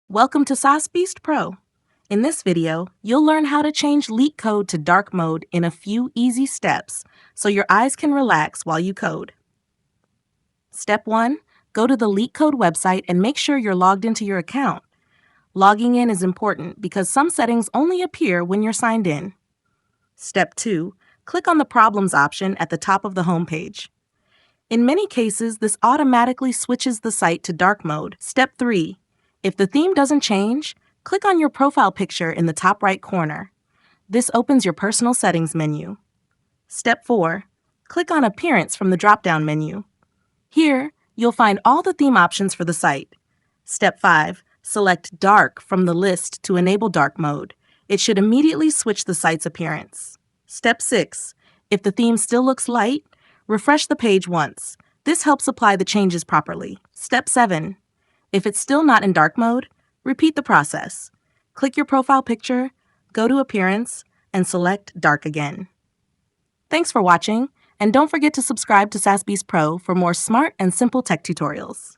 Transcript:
Welcome to Saas Pro. In this video, you'll learn how to change Leetcode to dark mode in a few easy steps so your eyes can relax while you code. Step 1. Go to the Leetcode website and make sure you're logged into your account. Logging in is important because some settings only appear when you're signed in. Step 2. Click on the Problems option at the top of the homepage. In many cases, this automatically switches the site to dark mode. Step 3. If the theme doesn't change, click on your profile picture in the top right corner. This opens your personal settings menu. Step 4. Click on Appearance from the drop-down menu. Here, you'll find all the theme options for the site. Step 5. Select Dark from the list to enable dark mode. It should immediately switch the site's appearance. Step 6. If the theme still looks light, refresh the page once. This helps apply the changes properly. Step 7. If it's still not in dark mode, repeat the process. Click your profile picture, go to Appearance, and select Dark again. Thanks for watching, and don't forget to subscribe to Saas Pro for more smart and simple tech tutorials.